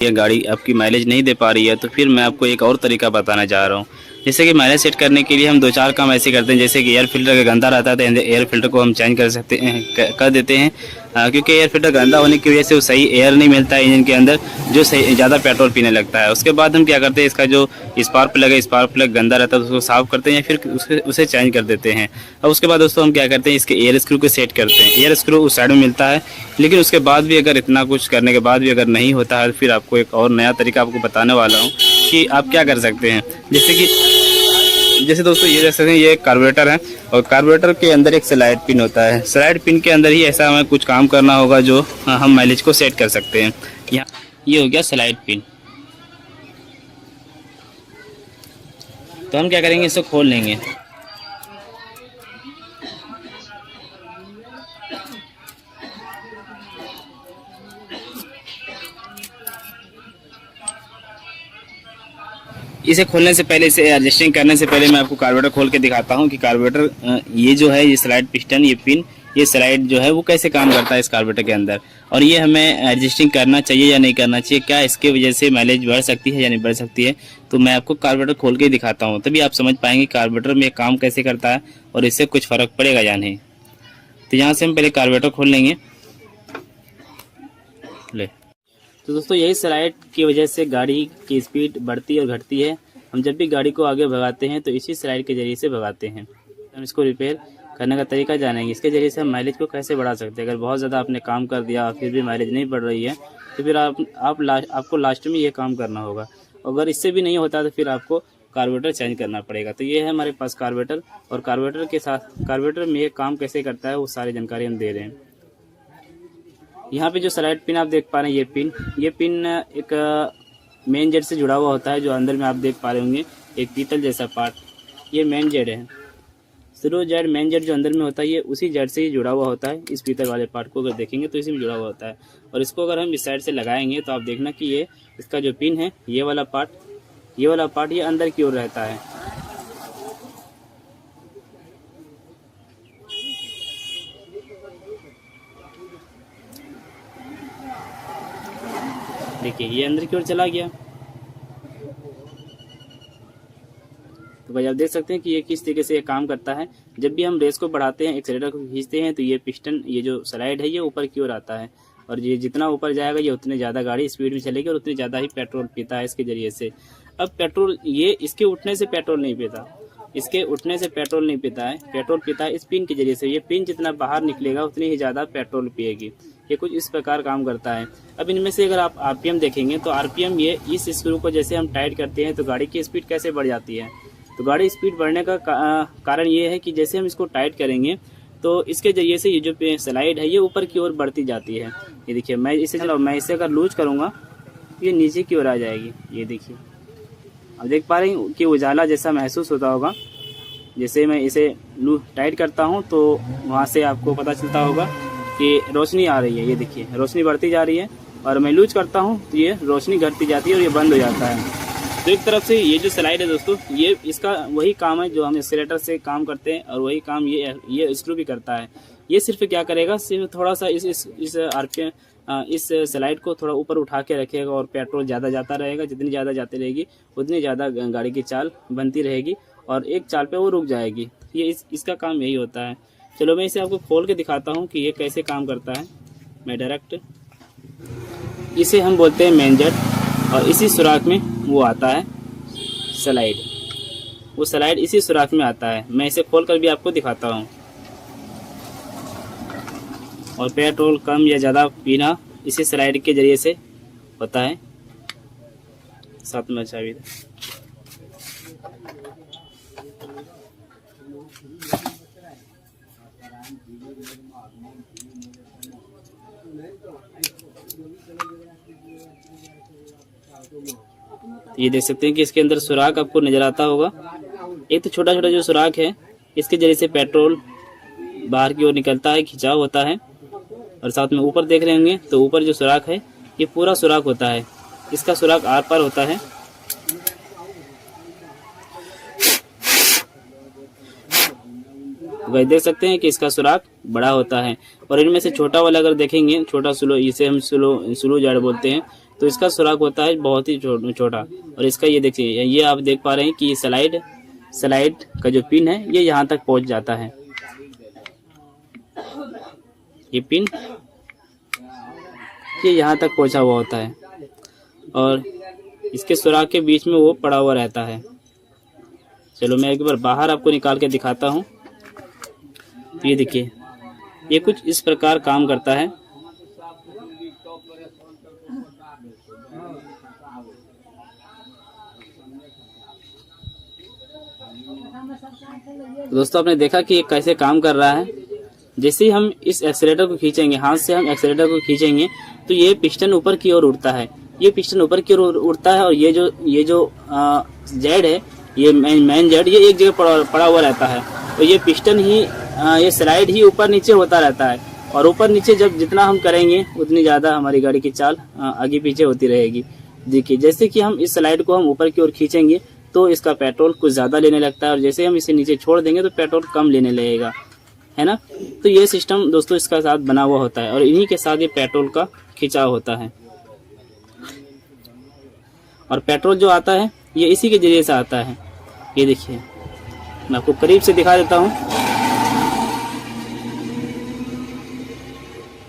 ये गाड़ी आपकी माइलेज नहीं दे पा रही है, तो फिर मैं आपको एक और तरीका बताना चाह रहा हूँ। जैसे कि माइलेज सेट करने के लिए हम 2-4 काम ऐसे करते हैं, जैसे कि एयर फिल्टर का गंदा रहता है तो एयर फिल्टर को हम चेंज कर सकते हैं, कर देते हैं। क्योंकि एयर फिल्टर गंदा होने की वजह से वो सही एयर नहीं मिलता है इंजन के अंदर, जो सही ज़्यादा पेट्रोल पीने लगता है। उसके बाद हम क्या करते हैं, इसका जो स्पार्क प्लग है, स्पार्क प्लग गंदा रहता है तो उसको साफ़ करते हैं या फिर उसे चेंज कर देते हैं। और उसके बाद दोस्तों हम क्या करते हैं, इसके एयर स्क्रू को सेट करते हैं। एयर स्क्रू उस साइड में मिलता है, लेकिन उसके बाद भी अगर इतना कुछ करने के बाद भी अगर नहीं होता है, फिर आपको एक और नया तरीका आपको बताने वाला हूँ कि आप क्या कर सकते हैं। जैसे दोस्तों ये देख सकते हैं, ये कार्बोरेटर है और कार्बोरेटर के अंदर एक स्लाइड पिन होता है। स्लाइड पिन के अंदर ही ऐसा हमें कुछ काम करना होगा जो हम माइलेज को सेट कर सकते हैं। यहाँ ये हो गया स्लाइड पिन। तो हम क्या करेंगे, इसको खोल लेंगे। इसे खोलने से पहले, इसे एडजस्टिंग करने से पहले मैं आपको कार्बोरेटर खोल के दिखाता हूँ कि कार्बोरेटर ये जो है, ये स्लाइड पिस्टन, ये पिन, ये स्लाइड जो है वो कैसे काम करता है इस कार्बोरेटर के अंदर, और ये हमें एडजस्टिंग करना चाहिए या नहीं करना चाहिए, क्या इसके वजह से माइलेज बढ़ सकती है या नहीं बढ़ सकती है। तो मैं आपको कार्बोरेटर खोल के दिखाता हूँ, तभी आप समझ पाएंगे कार्बोरेटर में काम कैसे करता है और इससे कुछ फ़र्क पड़ेगा या नहीं। तो यहाँ से हम पहले कार्बोरेटर खोल लेंगे। तो दोस्तों यही स्लाइड की वजह से गाड़ी की स्पीड बढ़ती और घटती है। हम जब भी गाड़ी को आगे भगाते हैं तो इसी स्लाइड के जरिए से भगाते हैं। हम इसको रिपेयर करने का तरीका जानेंगे, इसके जरिए से हम माइलेज को कैसे बढ़ा सकते हैं। अगर बहुत ज़्यादा आपने काम कर दिया और फिर भी माइलेज नहीं बढ़ रही है तो फिर आपको लास्ट में ये काम करना होगा। अगर इससे भी नहीं होता तो फिर आपको कार्बोरेटर चेंज करना पड़ेगा। तो ये है हमारे पास कार्बोरेटर, और कार्बोरेटर के साथ कार्बोरेटर में ये काम कैसे करता है वो सारी जानकारी हम दे रहे हैं। यहाँ पे जो स्लाइड पिन आप देख पा रहे हैं, ये पिन एक मेन जेट से जुड़ा हुआ होता है, जो अंदर में आप देख पा रहे होंगे एक पीतल जैसा पार्ट, ये मेन जेट है। स्लो जेट, मेन जेट जो अंदर में होता है ये उसी जेट से ही जुड़ा हुआ होता है। इस पीतल वाले पार्ट को अगर देखेंगे तो इसी में जुड़ा हुआ होता है, और इसको अगर हम इस साइड से लगाएंगे तो आप देखना कि ये इसका जो पिन है, ये वाला पार्ट ये अंदर की ओर रहता है। देखिए ये अंदर की ओर चला गया। तो भाई आप देख सकते हैं कि ये किस तरीके से ये काम करता है। जब भी हम रेस को बढ़ाते हैं, एक्सेलेरेटर को खींचते हैं, तो ये पिस्टन, ये जो स्लाइड है ये ऊपर की ओर आता है, और ये जितना ऊपर जाएगा ये उतने ज़्यादा गाड़ी स्पीड में चलेगी और उतनी ज़्यादा ही पेट्रोल पीता है इसके जरिए से। अब पेट्रोल, ये इसके उठने से पेट्रोल नहीं पीता, इसके उठने से पेट्रोल नहीं पीता है, पेट्रोल पीता है इस पिन के जरिए से। ये पिन जितना बाहर निकलेगा उतनी ही ज़्यादा पेट्रोल पिएगी। ये कुछ इस प्रकार काम करता है। अब इनमें से अगर आप आरपीएम देखेंगे तो आरपीएम, ये इस स्क्रू को जैसे हम टाइट करते हैं तो गाड़ी की स्पीड कैसे बढ़ जाती है। तो गाड़ी स्पीड बढ़ने का कारण ये है कि जैसे हम इसको टाइट करेंगे तो इसके जरिए से ये जो स्लाइड है ये ऊपर की ओर बढ़ती जाती है। ये देखिए, मैं इसे अगर लूज करूँगा ये नीचे की ओर आ जाएगी। ये देखिए, अब देख पा रहे हैं कि उजाला जैसा महसूस होता होगा। जैसे मैं इसे टाइट करता हूँ तो वहाँ से आपको पता चलता होगा कि रोशनी आ रही है। ये देखिए, रोशनी बढ़ती जा रही है, और मैं लूज करता हूँ तो ये रोशनी घटती जाती है और ये बंद हो जाता है। तो एक तरफ से ये जो स्लाइड है दोस्तों, ये इसका वही काम है जो हम एक्सीलेटर से काम करते हैं, और वही काम ये स्क्रू भी करता है। ये सिर्फ क्या करेगा, सिर्फ थोड़ा सा इस आरपीएम, इस स्लाइड को थोड़ा ऊपर उठा के रखेगा और पेट्रोल ज़्यादा जाता रहेगा। जितनी ज़्यादा जाती रहेगी उतनी ज़्यादा गाड़ी की चाल बनती रहेगी, और एक चाल पे वो रुक जाएगी। ये इसका काम यही होता है। चलो मैं इसे आपको खोल के दिखाता हूँ कि ये कैसे काम करता है। मैं डायरेक्ट, इसे हम बोलते हैं मेन जेट, और इसी सुराख में वो आता है स्लाइड, वो स्लाइड इसी सुराख में आता है। मैं इसे खोल कर भी आपको दिखाता हूँ। और पेट्रोल कम या ज़्यादा पीना इसी स्लाइड के जरिए से होता है। साथ में चाबी ये देख सकते हैं कि इसके अंदर सुराख आपको नजर आता होगा। एक तो छोटा छोटा जो सुराख है, इसके जरिए से पेट्रोल बाहर की ओर निकलता है, खिंचाव होता है। और साथ में ऊपर देख रहे होंगे तो ऊपर जो सुराख है ये पूरा सुराख होता है, इसका सुराख आर पार होता है। वही देख सकते हैं कि इसका सुराख बड़ा होता है, और इनमें से छोटा वाला अगर देखेंगे, छोटा स्लो, इसे हम स्लो जेट बोलते हैं, तो इसका सुराख होता है बहुत ही छोटा। और इसका ये देखिए, ये आप देख पा रहे हैं कि ये स्लाइड का जो पिन है ये यहाँ तक पहुँच जाता है। ये पिन ये यहाँ तक पहुँचा हुआ होता है और इसके सुराख के बीच में वो पड़ा हुआ रहता है। चलो मैं एक बार बाहर आपको निकाल के दिखाता हूँ। तो ये देखिए, ये कुछ इस प्रकार काम करता है। दोस्तों आपने देखा कि ये कैसे काम कर रहा है। जैसे ही हम इस एक्सीलरेटर को खींचेंगे, हाथ से हम एक्सीलरेटर को खींचेंगे तो ये पिस्टन ऊपर की ओर उड़ता है। ये पिस्टन ऊपर की ओर उड़ता है और ये जो जेड है, ये मेन जेड, ये एक जगह पड़ा हुआ रहता है। तो ये पिस्टन ही ये स्लाइड ही ऊपर नीचे होता रहता है और ऊपर नीचे जब जितना हम करेंगे उतनी ज़्यादा हमारी गाड़ी की चाल आगे पीछे होती रहेगी। देखिए, जैसे कि हम इस स्लाइड को हम ऊपर की ओर खींचेंगे तो इसका पेट्रोल कुछ ज़्यादा लेने लगता है और जैसे हम इसे नीचे छोड़ देंगे तो पेट्रोल कम लेने लगेगा, है ना। तो ये सिस्टम दोस्तों इसका साथ बना हुआ होता है और इन्हीं के साथ ये पेट्रोल का खिंचाव होता है। और पेट्रोल जो आता है ये इसी के जरिए से आता है। ये देखिए, मैं आपको करीब से दिखा देता हूँ।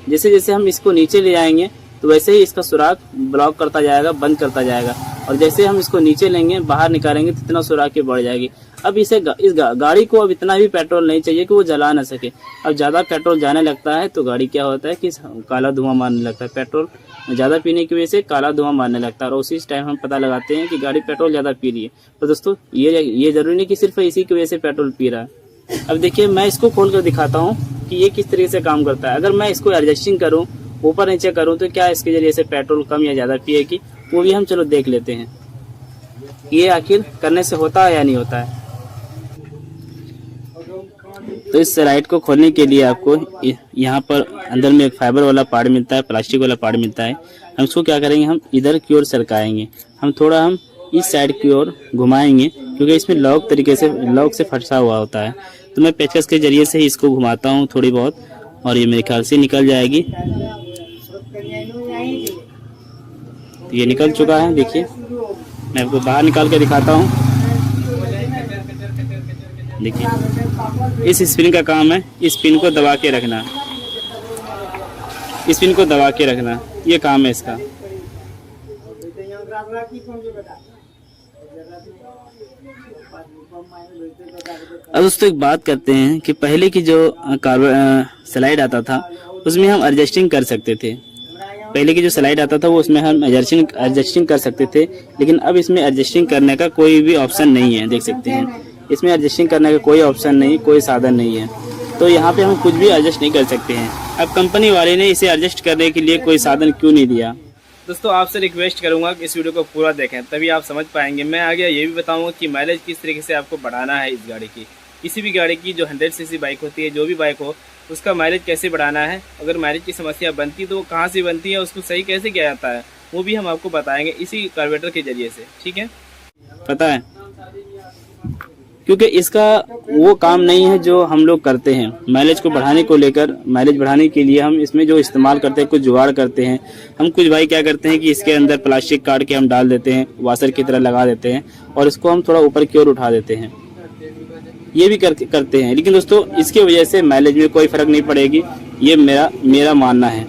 जैसे जैसे हम इसको नीचे ले जाएंगे तो वैसे ही इसका सुराख ब्लॉक करता जाएगा, बंद करता जाएगा। और जैसे हम इसको नीचे लेंगे, बाहर निकालेंगे तो इतना सुराख की बढ़ जाएगी। अब इस गाड़ी को अब इतना भी पेट्रोल नहीं चाहिए कि वो जला ना सके। अब ज़्यादा पेट्रोल जाने लगता है तो गाड़ी क्या होता है कि काला धुआं मारने लगता है। पेट्रोल ज़्यादा पीने की वजह से काला धुआं मारने लगता है और उसी टाइम हम पता लगाते हैं कि गाड़ी पेट्रोल ज़्यादा पी रही है। तो दोस्तों ये ज़रूरी नहीं कि सिर्फ इसी की वजह से पेट्रोल पी रहा है। अब देखिए, मैं इसको खोल कर दिखाता हूँ कि ये किस तरीके से काम करता है। अगर मैं इसको एडजस्टिंग करूँ, ऊपर नीचे करूँ तो क्या इसके जरिए से पेट्रोल कम या ज़्यादा पिएगी, वो भी हम चलो देख लेते हैं। ये आखिर करने से होता है या नहीं होता है। तो इस स्लाइड को खोलने के लिए आपको यहाँ पर अंदर में एक फाइबर वाला पार्ट मिलता है, प्लास्टिक वाला पार्ट मिलता है। हम इसको क्या करेंगे, हम इधर की ओर सरकाएंगे, हम थोड़ा हम इस साइड की ओर घुमाएंगे क्योंकि इसमें लॉक से फंसा हुआ होता है। तो मैं पेचकस के जरिए से ही इसको घुमाता हूँ थोड़ी बहुत और ये मेरे ख्याल से निकल जाएगी। तो ये निकल चुका है। देखिए, मैं आपको बाहर निकाल के दिखाता हूँ। देखिए, इस स्पिन का काम है इस पिन को दबा के रखना, इस पिन को दबा के रखना, ये काम है इसका। अब दोस्तों एक बात करते हैं कि पहले की जो स्लाइड आता था उसमें हम एडजस्टिंग कर सकते थे। पहले की जो स्लाइड आता था वो उसमें हम एडजस्टिंग कर सकते थे, लेकिन अब इसमें एडजस्टिंग करने का कोई भी ऑप्शन नहीं है। देख सकते हैं, इसमें एडजस्टिंग करने का कोई ऑप्शन नहीं, कोई साधन नहीं है। तो यहाँ पे हम कुछ भी एडजस्ट नहीं कर सकते हैं। अब कंपनी वाले ने इसे एडजस्ट करने के लिए कोई साधन क्यों नहीं दिया। दोस्तों आपसे रिक्वेस्ट करूंगा कि इस वीडियो को पूरा देखें, तभी आप समझ पाएंगे। मैं आगे ये भी बताऊंगा कि माइलेज किस तरीके से आपको बढ़ाना है। इस गाड़ी की, किसी भी गाड़ी की जो 100 सीसी बाइक होती है, जो भी बाइक हो, उसका माइलेज कैसे बढ़ाना है। अगर माइलेज की समस्या बनती तो वो कहाँ से बनती है, उसको सही कैसे किया जाता है, वो भी हम आपको बताएंगे इसी कार्बोरेटर के जरिए से। ठीक है, पता है, क्योंकि इसका वो काम नहीं है जो हम लोग करते हैं। माइलेज को बढ़ाने को लेकर, माइलेज बढ़ाने के लिए हम इसमें जो इस्तेमाल करते हैं, कुछ जुगाड़ करते हैं। हम कुछ भाई क्या करते हैं कि इसके अंदर प्लास्टिक काट के हम डाल देते हैं, वाशर की तरह लगा देते हैं और इसको हम थोड़ा ऊपर की ओर उठा देते हैं। ये भी करते हैं, लेकिन दोस्तों इसकी वजह से माइलेज में कोई फर्क नहीं पड़ेगी, ये मेरा मानना है।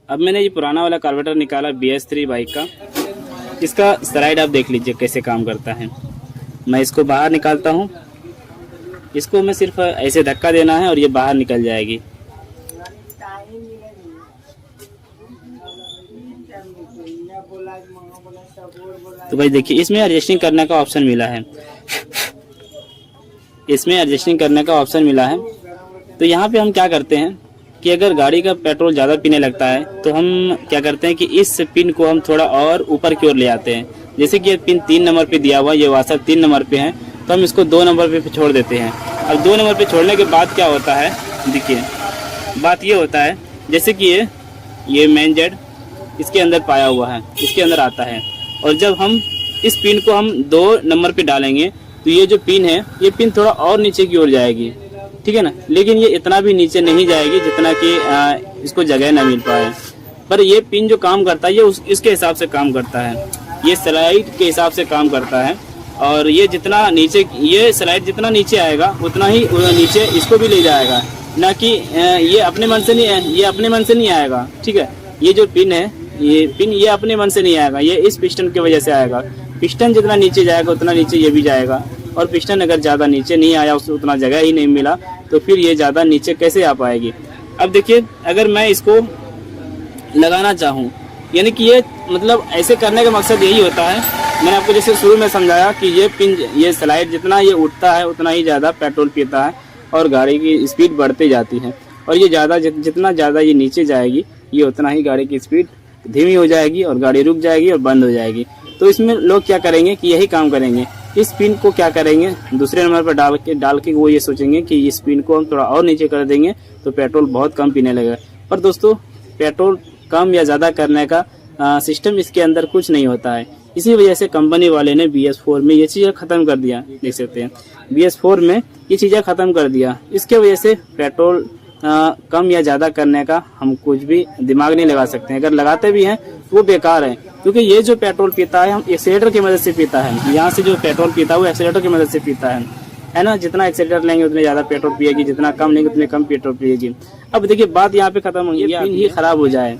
अब मैंने ये पुराना वाला कार्बोरेटर निकाला BS3 बाइक का। इसका स्लाइड आप देख लीजिए कैसे काम करता है। मैं इसको बाहर निकालता हूँ, इसको मैं सिर्फ ऐसे धक्का देना है और ये बाहर निकल जाएगी। तो भाई देखिए, इसमें एडजस्टिंग करने का ऑप्शन मिला है, इसमें एडजस्टिंग करने का ऑप्शन मिला है। तो यहाँ पे हम क्या करते हैं कि अगर गाड़ी का पेट्रोल ज़्यादा पीने लगता है तो हम क्या करते हैं कि इस पिन को हम थोड़ा और ऊपर की ओर ले आते हैं। जैसे कि ये पिन 3 नंबर पे दिया हुआ, ये वाशर 3 नंबर पे है, तो हम इसको 2 नंबर पे छोड़ देते हैं। अब 2 नंबर पे छोड़ने के बाद क्या होता है, देखिए बात ये होता है, जैसे कि ये मेन जेड इसके अंदर पाया हुआ है, इसके अंदर आता है। और जब हम इस पिन को हम 2 नंबर पे डालेंगे तो ये जो पिन है, ये पिन थोड़ा और नीचे की ओर जाएगी, ठीक है ना। लेकिन ये इतना भी नीचे नहीं जाएगी जितना कि इसको जगह ना मिल पाए। पर ये पिन जो काम करता है ये इसके हिसाब से काम करता है, ये स्लाइड के हिसाब से काम करता है। और ये जितना नीचे, ये स्लाइड जितना नीचे आएगा उतना ही नीचे इसको भी ले जाएगा, ना कि ये अपने मन से नहीं, ये अपने मन से नहीं आएगा। ठीक है, ये जो पिन है, ये पिन ये अपने मन से नहीं आएगा, ये इस पिस्टन की वजह से आएगा। पिस्टन जितना नीचे जाएगा उतना नीचे ये भी जाएगा, और पिस्टन अगर ज़्यादा नीचे नहीं आया, उसको उतना जगह ही नहीं मिला, तो फिर ये ज़्यादा नीचे कैसे आ पाएगी। अब देखिए, अगर मैं इसको लगाना चाहूँ, यानी कि ये मतलब ऐसे करने का मकसद यही होता है, मैंने आपको जैसे शुरू में समझाया कि ये पिन, ये स्लाइड जितना ये उठता है उतना ही ज़्यादा पेट्रोल पीता है और गाड़ी की स्पीड बढ़ती जाती है। और ये ज़्यादा जितना ज़्यादा ये नीचे जाएगी, ये उतना ही गाड़ी की स्पीड धीमी हो जाएगी और गाड़ी रुक जाएगी और बंद हो जाएगी। तो इसमें लोग क्या करेंगे कि यही काम करेंगे, इस पिन को क्या करेंगे, दूसरे नंबर पर डाल के वो ये सोचेंगे कि इस पिन को हम थोड़ा और नीचे कर देंगे तो पेट्रोल बहुत कम पीने लगेगा। पर दोस्तों, पेट्रोल कम या ज़्यादा करने का सिस्टम इसके अंदर कुछ नहीं होता है। इसी वजह से कंपनी वाले ने BS4 में ये चीज़ें ख़त्म कर दिया। देख सकते हैं, BS4 में ये चीज़ें ख़त्म कर दिया। इसके वजह से पेट्रोल कम या ज़्यादा करने का हम कुछ भी दिमाग नहीं लगा सकते हैं। अगर लगाते भी हैं तो वो बेकार है, क्योंकि ये जो पेट्रोल पीता है हम एक्सीलेटर की मदद से पीता है। यहाँ से जो पेट्रोल पीता है वो एक्सीलेटर की मदद से पीता है ना। जितना एक्सीलेटर लेंगे उतने ज़्यादा पेट्रोल पिएगी, जितना कम लेंगे उतने कम पेट्रोल पिएगी। अब देखिए, बात यहाँ पे खत्म हो गई। ये पिन ही खराब हो जाए,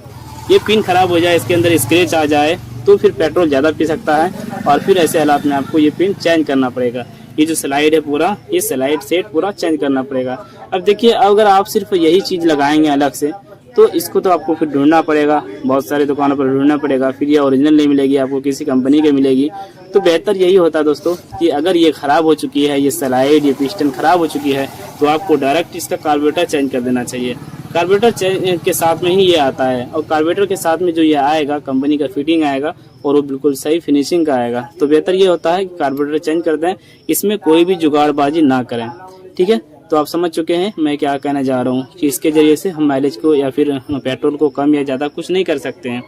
ये पिन खराब हो जाए, इसके अंदर स्क्रैच आ जाए, तो फिर पेट्रोल ज़्यादा पी सकता है, और फिर ऐसे हालात में आपको ये पिन चेंज करना पड़ेगा। ये जो स्लाइड है पूरा, ये स्लाइड सेट पूरा चेंज करना पड़ेगा। अब देखिए, अगर आप सिर्फ यही चीज़ लगाएंगे अलग से, तो इसको तो आपको फिर ढूंढना पड़ेगा, बहुत सारे दुकानों पर ढूंढना पड़ेगा, फिर ये ओरिजिनल नहीं मिलेगी आपको, किसी कंपनी की मिलेगी। तो बेहतर यही होता है दोस्तों कि अगर ये ख़राब हो चुकी है, ये स्लाइड, ये पिस्टन ख़राब हो चुकी है, तो आपको डायरेक्ट इसका कार्बोरेटर चेंज कर देना चाहिए। कार्बोरेटर चेंज के साथ में ही ये आता है, और कार्बोरेटर के साथ में जो ये आएगा कंपनी का फिटिंग आएगा, और वो बिल्कुल सही फिनिशिंग का आएगा। तो बेहतर ये होता है कि कार्बोरेटर चेंज कर दें, इसमें कोई भी जुगाड़बाजी ना करें। ठीक है, तो आप समझ चुके हैं मैं क्या कहना चाह रहा हूँ कि इसके ज़रिए से हम माइलेज को या फिर पेट्रोल को कम या ज़्यादा कुछ नहीं कर सकते हैं।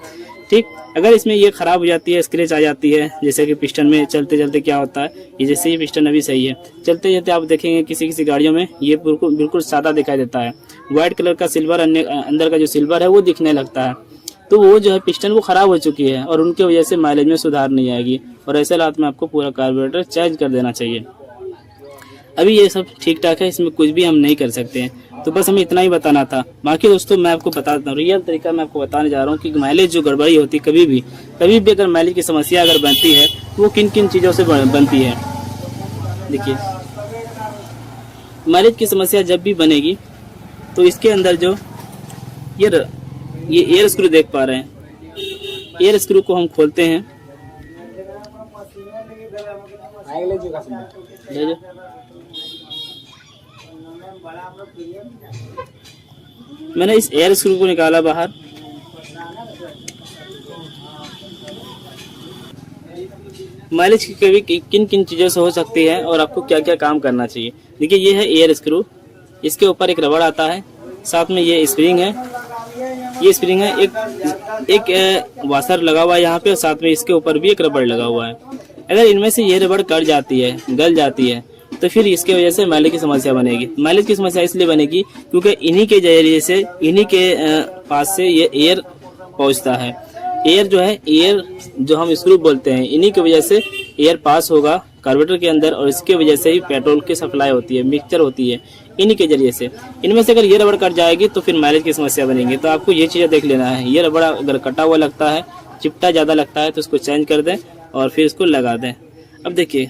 ठीक, अगर इसमें ये ख़राब हो जाती है, स्क्रैच आ जाती है, जैसे कि पिस्टन में चलते चलते क्या होता है, ये जैसे ये पिस्टन अभी सही है, चलते चलते आप देखेंगे किसी गाड़ियों में ये बिल्कुल सादा दिखाई देता है, व्हाइट कलर का सिल्वर, अंदर का जो सिल्वर है वो दिखने लगता है। तो वो जो है पिस्टन वो ख़राब हो चुकी है, और उनकी वजह से माइलेज में सुधार नहीं आएगी, और ऐसे हालात में आपको पूरा कार्बोरेटर चेंज कर देना चाहिए। अभी ये सब ठीक ठाक है, इसमें कुछ भी हम नहीं कर सकते हैं। तो बस हमें इतना ही बताना था। बाकी दोस्तों, मैं आपको बता देता हूँ, रियल तरीका मैं आपको बताने जा रहा हूँ कि माइलेज जो गड़बड़ी होती है, कभी भी अगर माइलेज की समस्या अगर बनती है तो वो किन किन चीज़ों से बनती है। देखिए, माइलेज की समस्या जब भी बनेगी तो इसके अंदर जो ये एयर स्क्रू देख पा रहे हैं, एयर स्क्रू को हम खोलते हैं। मैंने इस एयर स्क्रू को निकाला बाहर। माइलेज की कभी किन किन चीज़ों से हो सकती है और आपको क्या क्या काम करना चाहिए। देखिए, ये है एयर स्क्रू, इसके ऊपर एक रबड़ आता है, साथ में ये स्प्रिंग है, ये स्प्रिंग है, एक वाशर लगा हुआ है यहाँ पे, और साथ में इसके ऊपर भी एक रबड़ लगा हुआ है। अगर इनमें से ये रबड़ कट जाती है, गल जाती है, तो फिर इसके वजह से माइलेज की समस्या बनेगी। माइलेज की समस्या इसलिए बनेगी क्योंकि इन्हीं के जरिए से, इन्हीं के पास से ये एयर पहुंचता है। एयर जो है, एयर जो हम स्क्रू बोलते हैं, इन्हीं की वजह से एयर पास होगा कार्बोरेटर के अंदर, और इसके वजह से ही पेट्रोल की सप्लाई होती है, मिक्सचर होती है इन्हीं के जरिए से। इनमें से अगर ये रबड़ कट जाएगी तो फिर माइलेज की समस्या बनेगी। तो आपको ये चीज़ें देख लेना है। ये रबड़ अगर कटा हुआ लगता है, चिपटा ज़्यादा लगता है, तो उसको चेंज कर दें और फिर इसको लगा दें। अब देखिए,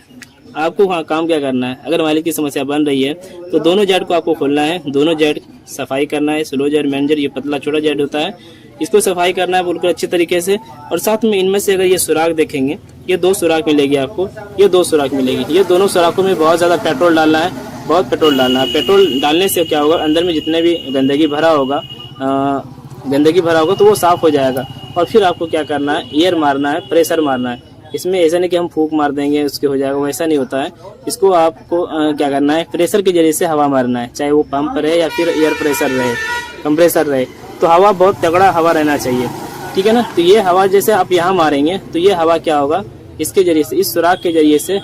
आपको वहाँ काम क्या करना है। अगर माइलेज की समस्या बन रही है तो दोनों जेट को आपको खोलना है, दोनों जेट सफाई करना है। स्लो जेट, मेन जेट, ये पतला छोटा जेट होता है, इसको सफाई करना है बिल्कुल अच्छी तरीके से। और साथ में इनमें से अगर ये सुराख देखेंगे, ये 2 सुराख मिलेगी आपको, ये 2 सुराख मिलेगी। ये दोनों सुराखों में बहुत ज़्यादा पेट्रोल डालना है, बहुत पेट्रोल डालना है। पेट्रोल डालने से क्या होगा, अंदर में जितने भी गंदगी भरा होगा तो वो साफ़ हो जाएगा। और फिर आपको क्या करना है, एयर मारना है, प्रेशर मारना है। इसमें ऐसा नहीं कि हम फूंक मार देंगे उसके हो जाएगा, वैसा नहीं होता है। इसको आपको क्या करना है, प्रेशर के जरिए से हवा मारना है, चाहे वो पंप रहे या फिर एयर प्रेशर रहे, कंप्रेसर रहे। तो हवा बहुत तगड़ा हवा रहना चाहिए, ठीक है ना। तो ये हवा जैसे आप यहाँ मारेंगे तो ये हवा क्या होगा, इसके जरिए से, इस सुराख के जरिए से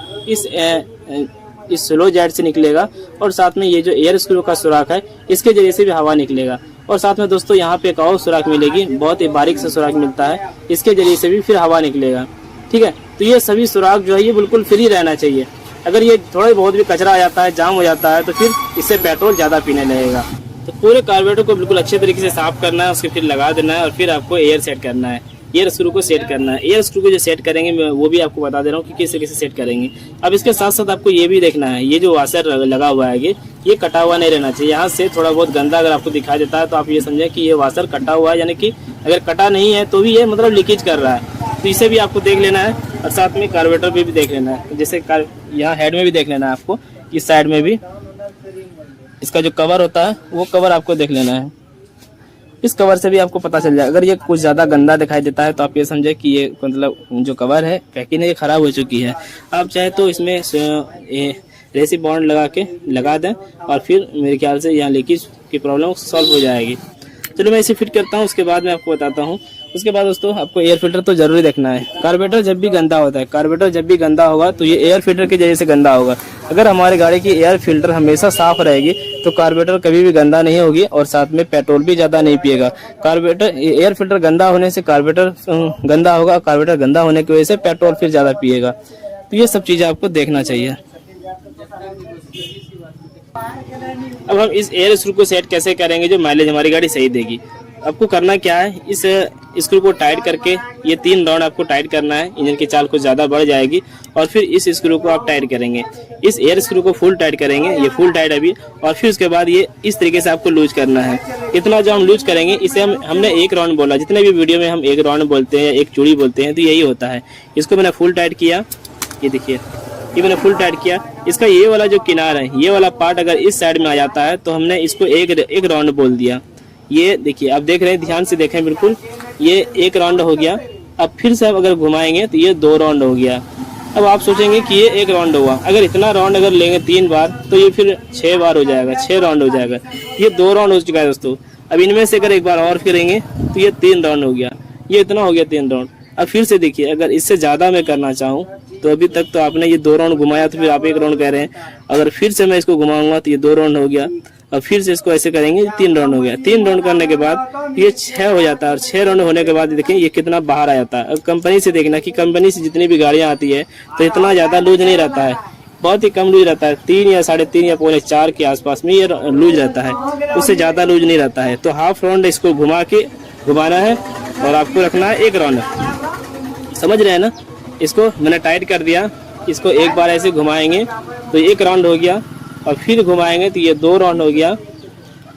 इस स्लो जेट से निकलेगा, और साथ में ये जो एयर स्क्रू का सुराख है इसके जरिए से भी हवा निकलेगा। और साथ में दोस्तों यहाँ पे एक और सुराख मिलेगी, बहुत ही बारीक से सुराख मिलता है, इसके जरिए से भी फिर हवा निकलेगा। ठीक है, तो ये सभी सुराख जो है ये बिल्कुल फ्री रहना चाहिए। अगर ये थोड़ा बहुत भी कचरा आ जाता है, जाम हो जाता है, तो फिर इससे पेट्रोल ज़्यादा पीने लगेगा। तो पूरे कार्बोरेटर को बिल्कुल अच्छे तरीके से साफ करना है, उसके फिर लगा देना है और फिर आपको एयर सेट करना है, एयर स्क्रू को सेट करना है। एयर स्क्रू को जो सेट करेंगे मैं वो भी आपको बता दे रहा हूँ कि किस तरीके से सेट करेंगे। अब इसके साथ साथ आपको ये भी देखना है, ये जो वाशर लगा हुआ है ये कटा हुआ नहीं रहना चाहिए। यहाँ से थोड़ा बहुत गंदा अगर आपको दिखाई देता है तो आप ये समझें कि ये वाशर कटा हुआ है, यानी कि अगर कटा नहीं है तो भी ये मतलब लीकेज कर रहा है। तो इसे भी आपको देख लेना है और साथ में कार्बोरेटर भी देख लेना है। जैसे यहाँ हेड में भी देख लेना है आपको, इस साइड में भी इसका जो कवर होता है वो कवर आपको देख लेना है। इस कवर से भी आपको पता चल जाए, अगर ये कुछ ज़्यादा गंदा दिखाई देता है तो आप ये समझे कि ये मतलब जो कवर है पैकिंग है ये ख़राब हो चुकी है। आप चाहे तो इसमें रेसी बॉन्ड लगा दें और फिर मेरे ख्याल से यहाँ लीकेज की प्रॉब्लम सॉल्व हो जाएगी। चलो मैं इसे फिट करता हूँ, उसके बाद मैं आपको बताता हूँ। उसके बाद दोस्तों आपको एयर फिल्टर तो जरूरी देखना है। कार्बोरेटर जब भी गंदा होता है, कार्बोरेटर जब भी गंदा होगा तो ये एयर फिल्टर के जरिए से गंदा होगा। अगर हमारी गाड़ी की एयर फिल्टर हमेशा साफ रहेगी तो कार्बोरेटर कभी भी गंदा नहीं होगी और साथ में पेट्रोल भी ज़्यादा नहीं पिएगा। कार्बोरेटर एयर फिल्टर गंदा होने से कार्बोरेटर गंदा होगा, कार्बोरेटर गंदा होने की वजह से पेट्रोल फिर ज़्यादा पिएगा। तो ये सब चीज़ें आपको देखना चाहिए। अब हम इस एयर स्क्रू को सेट कैसे करेंगे जो माइलेज हमारी गाड़ी सही देगी। आपको करना क्या है, इस स्क्रू को टाइट करके ये 3 राउंड आपको टाइट करना है, इंजन की चाल कुछ ज़्यादा बढ़ जाएगी और फिर इस स्क्रू को आप टाइट करेंगे। इस एयर स्क्रू को फुल टाइट करेंगे, ये फुल टाइट अभी, और फिर उसके बाद ये इस तरीके से आपको लूज करना है। इतना जो हम लूज करेंगे इसे हमने 1 राउंड बोला, जितने भी वीडियो में हम 1 राउंड बोलते हैं या 1 चूड़ी बोलते हैं तो यही होता है। इसको मैंने फुल टाइट किया, ये देखिए ये मैंने फुल टाइट किया। इसका ये वाला जो किनार है, ये वाला पार्ट अगर इस साइड में आ जाता है तो हमने इसको एक राउंड बोल दिया। ये देखिए आप देख रहे हैं, ध्यान से देखें बिल्कुल, ये 1 राउंड हो गया। अब फिर से आप अगर घुमाएंगे तो ये 2 राउंड हो गया। अब आप सोचेंगे कि ये 1 राउंड हुआ, अगर इतना राउंड अगर लेंगे 3 बार तो ये फिर 6 बार हो जाएगा, 6 राउंड हो जाएगा। ये 2 राउंड हो चुका है दोस्तों। अब इनमें से अगर एक बार और फिरेंगे तो ये 3 राउंड हो गया, ये इतना हो गया 3 राउंड। अब फिर से देखिए, अगर इससे ज़्यादा मैं करना चाहूँ तो अभी तक तो आपने ये 2 राउंड घुमाया तो फिर आप 1 राउंड कह रहे हैं। अगर फिर से मैं इसको घुमाऊंगा तो ये 2 राउंड हो गया, और फिर से इसको ऐसे करेंगे 3 राउंड हो गया। 3 राउंड करने के बाद ये 6 हो जाता है, और 6 राउंड होने के बाद देखिए ये कितना बाहर आ जाता है। अब कंपनी से देखना कि कंपनी से जितनी भी गाड़ियाँ आती है तो इतना ज़्यादा लूज नहीं रहता है, बहुत ही कम लूज रहता है। 3 या 3.5 या 4.25 के आसपास में ये लूज रहता है, उससे ज़्यादा लूज नहीं रहता है। तो हाफ राउंड इसको घुमाना है और आपको रखना है 1 राउंड। समझ रहे हैं ना? इसको मैंने टाइट कर दिया, इसको एक बार ऐसे घुमाएंगे तो 1 राउंड हो गया, और फिर घुमाएंगे तो ये 2 राउंड हो गया,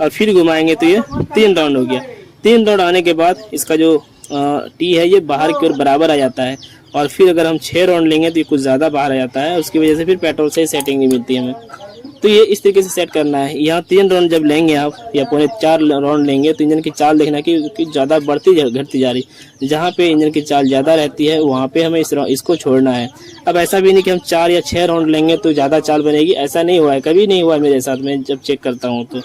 और फिर घुमाएंगे तो ये 3 राउंड हो गया। 3 राउंड आने के बाद इसका जो टी है ये बाहर की ओर बराबर आ जाता है, और फिर अगर हम 6 राउंड लेंगे तो ये कुछ ज़्यादा बाहर आ जाता है, उसकी वजह से फिर पेट्रोल से सेटिंग नहीं मिलती हमें। तो ये इस तरीके से सेट करना है। यहाँ 3 राउंड जब लेंगे आप या 4.25 राउंड लेंगे तो इंजन की चाल देखना कि ज़्यादा बढ़ती घटती जा रही। जहाँ पे इंजन की चाल ज़्यादा रहती है वहाँ पे हमें इसको छोड़ना है। अब ऐसा भी नहीं कि हम 4 या 6 राउंड लेंगे तो ज़्यादा चाल बनेगी, ऐसा नहीं हुआ है, कभी नहीं हुआ है मेरे साथ में जब चेक करता हूँ तो।